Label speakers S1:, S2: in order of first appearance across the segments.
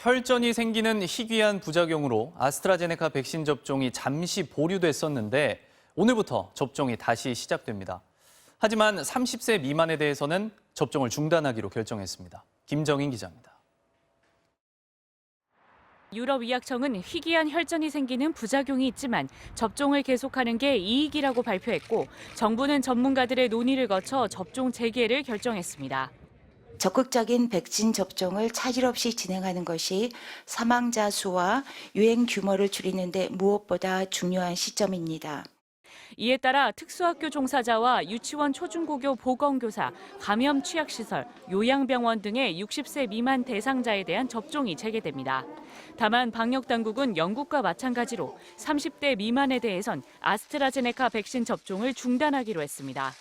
S1: 혈전이 생기는 희귀한 부작용으로 아스트라제네카 백신 접종이 잠시 보류됐었는데 오늘부터 접종이 다시 시작됩니다. 하지만 30세 미만에 대해서는 접종을 중단하기로 결정했습니다. 김정인 기자입니다.
S2: 유럽의학청은 희귀한 혈전이 생기는 부작용이 있지만 접종을 계속하는 게 이익이라고 발표했고 정부는 전문가들의 논의를 거쳐 접종 재개를 결정했습니다.
S3: 적극적인 백신 접종을 차질 없이 진행하는 것이 사망자 수와 유행 규모를 줄이는 데 무엇보다 중요한 시점입니다.
S2: 이에 따라 특수학교 종사자와 유치원 초중고교 보건교사, 감염 취약시설, 요양병원 등의 60세 미만 대상자에 대한 접종이 재개됩니다. 다만 방역당국은 영국과 마찬가지로 30대 미만에 대해선 아스트라제네카 백신 접종을 중단하기로 했습니다.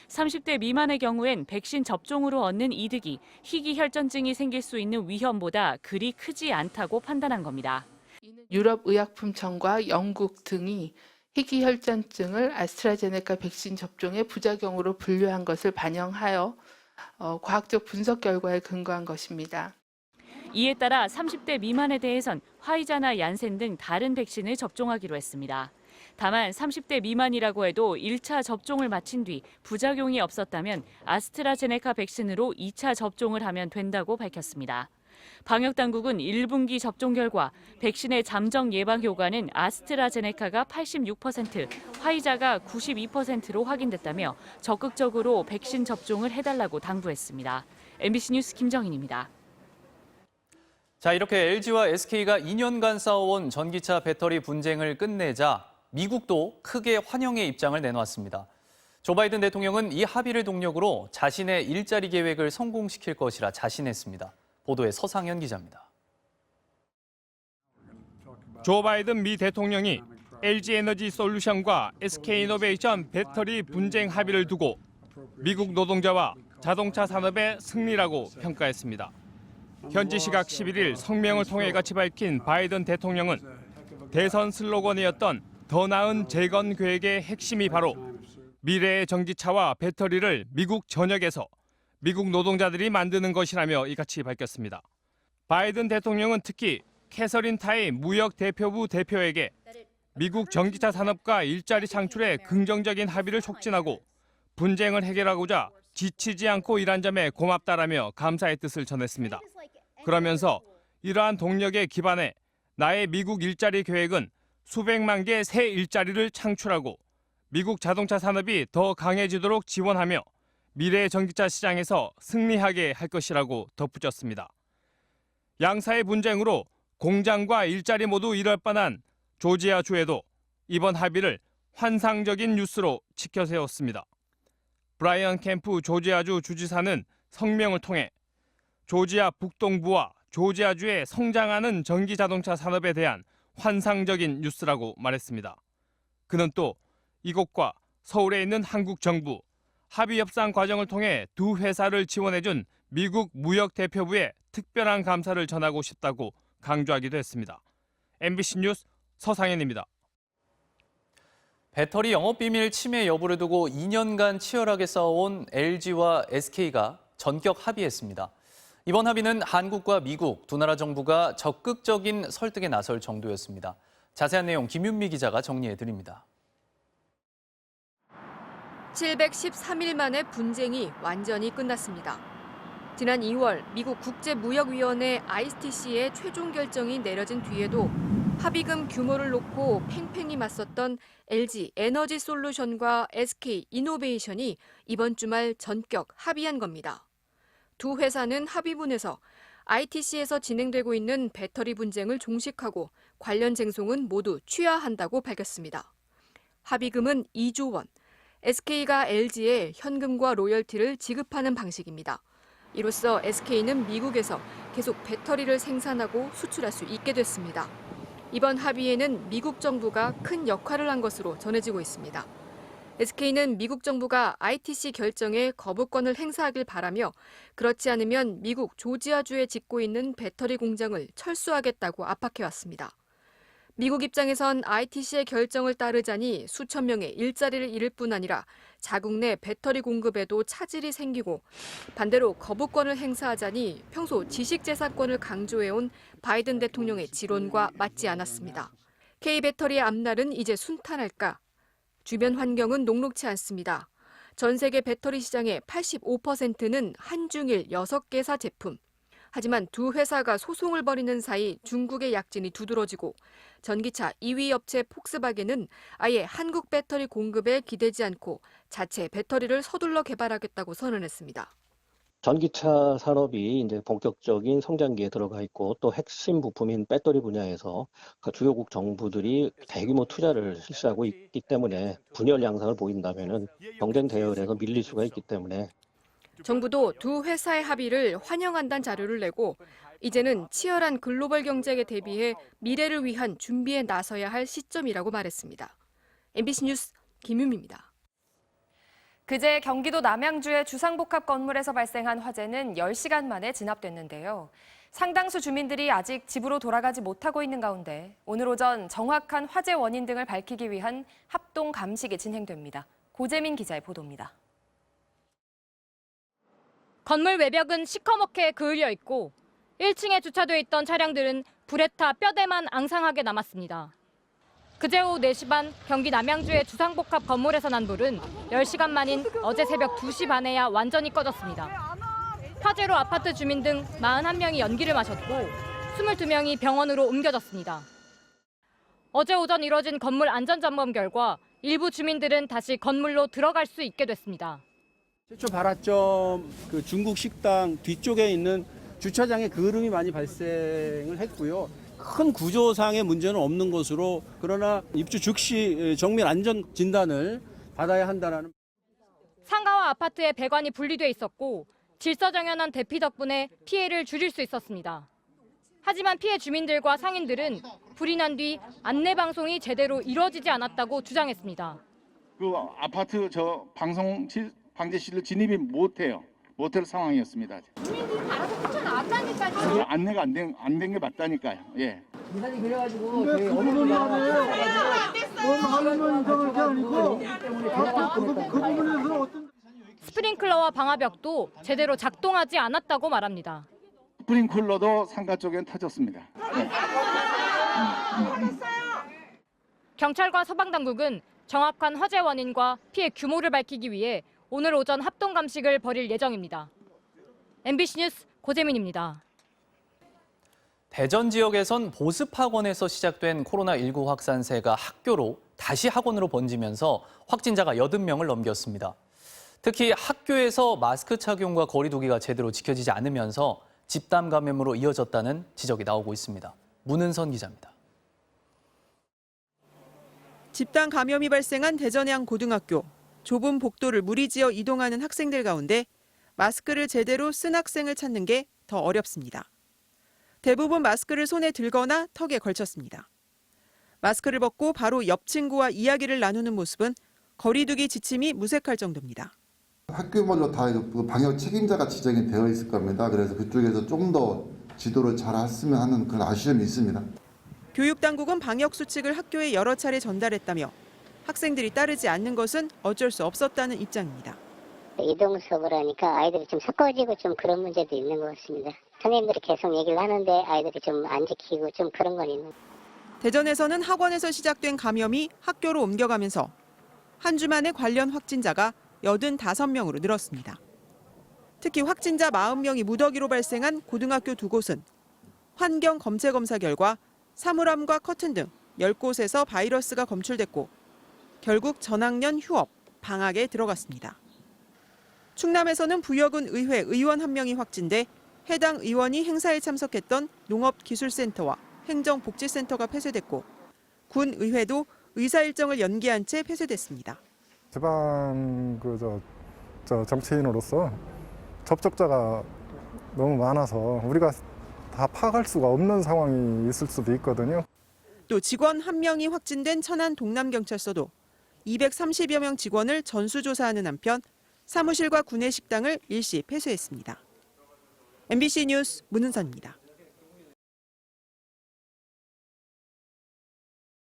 S2: 30대 미만의 경우엔 백신 접종으로 얻는 이득이 희귀혈전증이 생길 수 있는 위험보다 그리 크지 않다고 판단한 겁니다.
S4: 유럽의약품청과 영국 등이 희귀혈전증을 아스트라제네카 백신 접종의 부작용으로 분류한 것을 반영하여 과학적 분석 결과에 근거한 것입니다.
S2: 이에 따라 30대 미만에 대해선 화이자나 얀센 등 다른 백신을 접종하기로 했습니다. 다만 30대 미만이라고 해도 1차 접종을 마친 뒤 부작용이 없었다면 아스트라제네카 백신으로 2차 접종을 하면 된다고 밝혔습니다. 방역당국은 1분기 접종 결과 백신의 잠정 예방 효과는 아스트라제네카가 86%, 화이자가 92%로 확인됐다며 적극적으로 백신 접종을 해달라고 당부했습니다. MBC 뉴스 김정인입니다.
S1: 자, 이렇게 LG와 SK가 2년간 싸워온 전기차 배터리 분쟁을 끝내자 미국도 크게 환영의 입장을 내놓았습니다. 조 바이든 대통령은 이 합의를 동력으로 자신의 일자리 계획을 성공시킬 것이라 자신했습니다. 보도에 서상현 기자입니다.
S5: 조 바이든 미 대통령이 LG에너지솔루션과 SK이노베이션 배터리 분쟁 합의를 두고 미국 노동자와 자동차 산업의 승리라고 평가했습니다. 현지 시각 11일 성명을 통해 같이 밝힌 바이든 대통령은 대선 슬로건이었던 더 나은 재건 계획의 핵심이 바로 미래의 전기차와 배터리를 미국 전역에서 미국 노동자들이 만드는 것이라며 이같이 밝혔습니다. 바이든 대통령은 특히 캐서린 타이 무역 대표부 대표에게 미국 전기차 산업과 일자리 창출에 긍정적인 합의를 촉진하고 분쟁을 해결하고자 지치지 않고 일한 점에 고맙다라며 감사의 뜻을 전했습니다. 그러면서 이러한 동력에 기반해 나의 미국 일자리 계획은 수백만 개 새 일자리를 창출하고 미국 자동차 산업이 더 강해지도록 지원하며 미래의 전기차 시장에서 승리하게 할 것이라고 덧붙였습니다. 양사의 분쟁으로 공장과 일자리 모두 잃을 뻔한 조지아주에도 이번 합의를 환상적인 뉴스로 치켜세웠습니다. 브라이언 캠프 조지아주 주지사는 성명을 통해 조지아 북동부와 조지아주의 성장하는 전기자동차 산업에 대한 환상적인 뉴스라고 말했습니다. 그는 또 이곳과 서울에 있는 한국 정부, 합의 협상 과정을 통해 두 회사를 지원해준 미국 무역대표부에 특별한 감사를 전하고 싶다고 강조하기도 했습니다. MBC 뉴스 서상현입니다.
S1: 배터리 영업비밀 침해 여부를 두고 2년간 치열하게 싸워온 LG와 SK가 전격 합의했습니다. 이번 합의는 한국과 미국 두 나라 정부가 적극적인 설득에 나설 정도였습니다. 자세한 내용 김윤미 기자가 정리해드립니다.
S6: 713일 만에 분쟁이 완전히 끝났습니다. 지난 2월 미국 국제무역위원회 ITC의 최종 결정이 내려진 뒤에도 합의금 규모를 놓고 팽팽히 맞섰던 LG 에너지솔루션과 SK 이노베이션이 이번 주말 전격 합의한 겁니다. 두 회사는 합의문에서 ITC에서 진행되고 있는 배터리 분쟁을 종식하고 관련 쟁송은 모두 취하한다고 밝혔습니다. 합의금은 2조 원, SK가 LG에 현금과 로열티를 지급하는 방식입니다. 이로써 SK는 미국에서 계속 배터리를 생산하고 수출할 수 있게 됐습니다. 이번 합의에는 미국 정부가 큰 역할을 한 것으로 전해지고 있습니다. SK는 미국 정부가 ITC 결정에 거부권을 행사하길 바라며 그렇지 않으면 미국 조지아주에 짓고 있는 배터리 공장을 철수하겠다고 압박해왔습니다. 미국 입장에선 ITC의 결정을 따르자니 수천 명의 일자리를 잃을 뿐 아니라 자국 내 배터리 공급에도 차질이 생기고 반대로 거부권을 행사하자니 평소 지식재산권을 강조해온 바이든 대통령의 지론과 맞지 않았습니다. K배터리의 앞날은 이제 순탄할까? 주변 환경은 녹록치 않습니다. 전 세계 배터리 시장의 85%는 한중일 6개사 제품. 하지만 두 회사가 소송을 벌이는 사이 중국의 약진이 두드러지고 전기차 2위 업체 폭스바겐은 아예 한국 배터리 공급에 기대지 않고 자체 배터리를 서둘러 개발하겠다고 선언했습니다.
S7: 전기차 산업이 이제 본격적인 성장기에 들어가 있고 또 핵심 부품인 배터리 분야에서 주요국 정부들이 대규모 투자를 실시하고 있기 때문에 분열 양상을 보인다면은 경쟁 대열에서 밀릴 수가 있기 때문에
S6: 정부도 두 회사의 합의를 환영한다는 자료를 내고 이제는 치열한 글로벌 경쟁에 대비해 미래를 위한 준비에 나서야 할 시점이라고 말했습니다. MBC 뉴스 김유미입니다.
S8: 그제 경기도 남양주의 주상복합 건물에서 발생한 화재는 10시간 만에 진압됐는데요. 상당수 주민들이 아직 집으로 돌아가지 못하고 있는 가운데 오늘 오전 정확한 화재 원인 등을 밝히기 위한 합동 감식이 진행됩니다. 고재민 기자의 보도입니다.
S9: 건물 외벽은 시커멓게 그을려 있고 1층에 주차돼 있던 차량들은 불에 타 뼈대만 앙상하게 남았습니다. 그제 오후 4시 반 경기 남양주의 주상복합 건물에서 난 불은 10시간 만인 어제 새벽 2시 반에야 완전히 꺼졌습니다. 화재로 아파트 주민 등 41명이 연기를 마셨고 22명이 병원으로 옮겨졌습니다. 어제 오전 이뤄진 건물 안전점검 결과 일부 주민들은 다시 건물로 들어갈 수 있게 됐습니다.
S10: 최초 발화점 중국 식당 뒤쪽에 있는 주차장에 그을음이 많이 발생을 했고요. 큰 구조상의 문제는 없는 것으로 그러나 입주 즉시 정밀 안전 진단을 받아야 한다는.
S9: 상가와 아파트의 배관이 분리돼 있었고 질서정연한 대피 덕분에 피해를 줄일 수 있었습니다. 하지만 피해 주민들과 상인들은 불이 난 뒤 안내 방송이 제대로 이루어지지 않았다고 주장했습니다.
S11: 그 아파트 방제실로 진입이 못해요. 못할 상황이었습니다.
S12: 주민들이 알아서 붙여놨다니까요.
S11: 안내가 안 된 게 맞다니까요. 예.
S12: 기사님 그래가지고 저희 어머니가
S9: 스프링클러와 방화벽도 제대로 작동하지 않았다고 말합니다.
S11: 스프링클러도 상가 쪽엔 터졌습니다. 예.
S9: 경찰과 소방당국은 정확한 화재 원인과 피해 규모를 밝히기 위해 오늘 오전 합동 감식을 벌일 예정입니다. MBC 뉴스 고재민입니다.
S1: 대전 지역에선 보습학원에서 시작된 코로나19 확산세가 학교로 다시 학원으로 번지면서 확진자가 80명을 넘겼습니다. 특히 학교에서 마스크 착용과 거리 두기가 제대로 지켜지지 않으면서 집단 감염으로 이어졌다는 지적이 나오고 있습니다. 문은선 기자입니다.
S13: 집단 감염이 발생한 대전의 한 고등학교. 좁은 복도를 무리지어 이동하는 학생들 가운데 마스크를 제대로 쓴 학생을 찾는 게 더 어렵습니다. 대부분 마스크를 손에 들거나 턱에 걸쳤습니다. 마스크를 벗고 바로 옆 친구와 이야기를 나누는 모습은 거리두기 지침이 무색할 정도입니다.
S14: 학교별로 다 방역 책임자가 지정이 되어 있을 겁니다. 그래서 그쪽에서 좀 더 지도를 잘 했으면 하는 그런 아쉬움이 있습니다.
S13: 교육당국은 방역 수칙을 학교에 여러 차례 전달했다며 학생들이 따르지 않는 것은 어쩔 수 없었다는 입장입니다.
S15: 이동 수업을 하니까 아이들이 좀 섞어지고 좀 그런 문제도 있는 것 같습니다. 선생님들이 계속 얘기를 하는데 아이들이 좀 안 지키고 좀 그런 건 있는.
S13: 대전에서는 학원에서 시작된 감염이 학교로 옮겨가면서 한 주 만에 관련 확진자가 85명으로 늘었습니다. 특히 확진자 40명이 무더기로 발생한 고등학교 2곳은 환경 검체 검사 결과 사물함과 커튼 등 10곳에서 바이러스가 검출됐고 결국 전학년 휴업, 방학에 들어갔습니다. 충남에서는 부여군 의회 의원 1명이 확진돼 해당 의원이 행사에 참석했던 농업기술센터와 행정복지센터가 폐쇄됐고 군 의회도 의사 일정을 연기한 채 폐쇄됐습니다.
S16: 지방 정치인으로서 접촉자가 너무 많아서 우리가 다 파악할 수가 없는 상황이 있을 수도 있거든요.
S13: 또 직원 1명이 확진된 천안 동남경찰서도 230여 명 직원을 전수조사하는 한편 사무실과 구내식당을 일시 폐쇄했습니다. MBC 뉴스 문은선입니다.